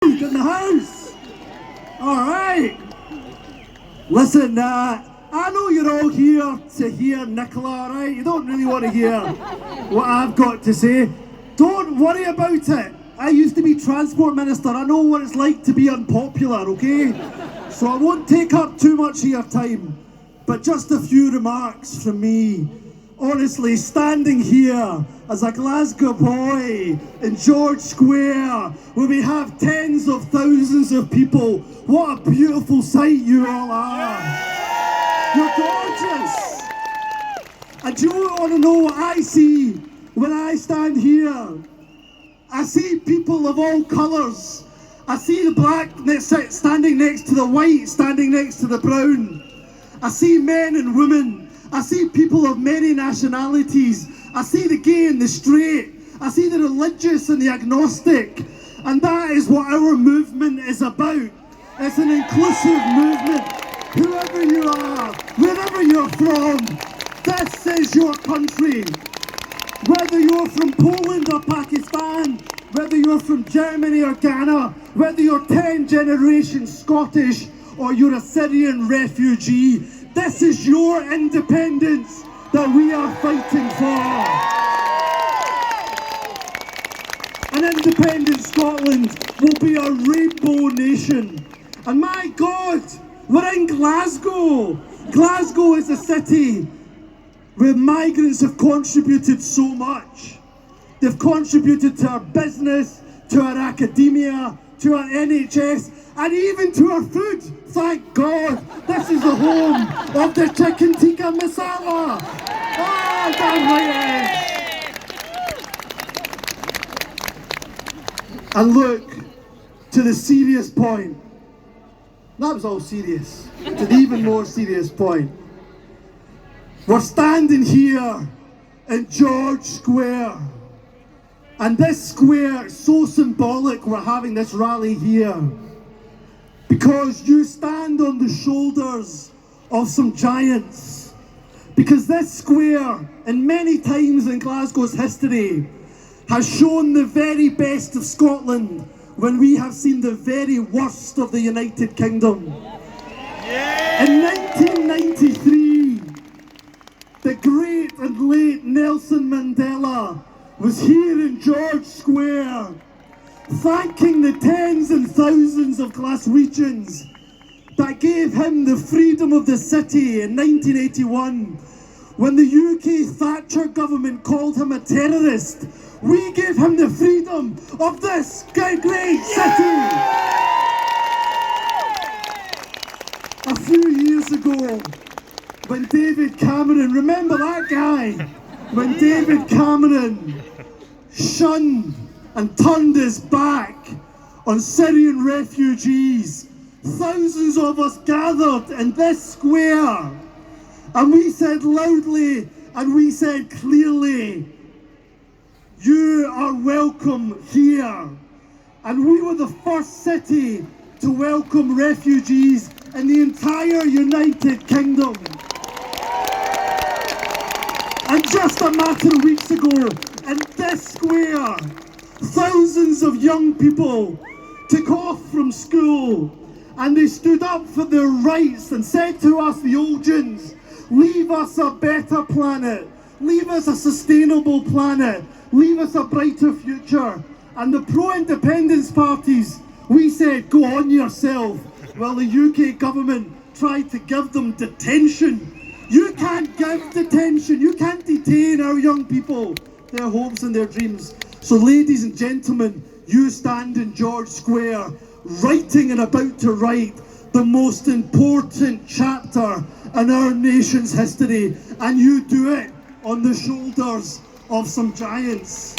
in the house. All right. Listen, I know you're all here to hear Nicola, right? You don't really want to hear what I've got to say. Don't worry about it. I used to be Transport Minister. I know what it's like to be unpopular, okay? So I won't take up too much of your time, but just a few remarks from me. Honestly, standing here as a Glasgow boy in George Square, where we have tens of thousands of people, what a beautiful sight you all are. You're gorgeous. And do you want to know what I see when I stand here? I see people of all colours. I see the black standing next to the white, standing next to the brown. I see men and women. I see people of many nationalities. I see the gay and the straight. I see the religious and the agnostic. And that is what our movement is about. It's an inclusive movement. Whoever you are, wherever you're from, this is your country. Whether you're from Poland or Pakistan, whether you're from Germany or Ghana, whether you're 10 generations Scottish or you're a Syrian refugee, this is your independence that we are fighting for. An independent Scotland will be a rainbow nation. And my God, we're in Glasgow. Glasgow is a city where migrants have contributed so much. They've contributed to our business, to our academia, to our NHS, and even to our food. Thank God, this is the home of the chicken tikka masala. Ah, damn right it is. And look, to the serious point. That was all serious. To the even more serious point. We're standing here in George Square. And this square is so symbolic, we're having this rally here. Because you stand on the shoulders of some giants. Because this square, and many times in Glasgow's history, has shown the very best of Scotland when we have seen the very worst of the United Kingdom. Yeah. In 1993, the great and late Nelson Mandela was here in George Square, thanking the tens and thousands of Glaswegians that gave him the freedom of the city in 1981. When the UK Thatcher government called him a terrorist, we gave him the freedom of this great city. A few years ago, when David Cameron, remember that guy? When David Cameron shunned and turned his back on Syrian refugees, thousands of us gathered in this square, and we said loudly and we said clearly, you are welcome here. And we were the first city to welcome refugees in the entire United Kingdom. And just a matter of weeks ago, in this square, thousands of young people took off from school and they stood up for their rights and said to us, the old gens, leave us a better planet, leave us a sustainable planet, leave us a brighter future. And the pro-independence parties, we said, go on yourself, while the UK government tried to give them detention. You can't give detention, you can't detain our young people, their hopes and their dreams. So ladies and gentlemen, you stand in George Square, writing and about to write the most important chapter in our nation's history, and you do it on the shoulders of some giants.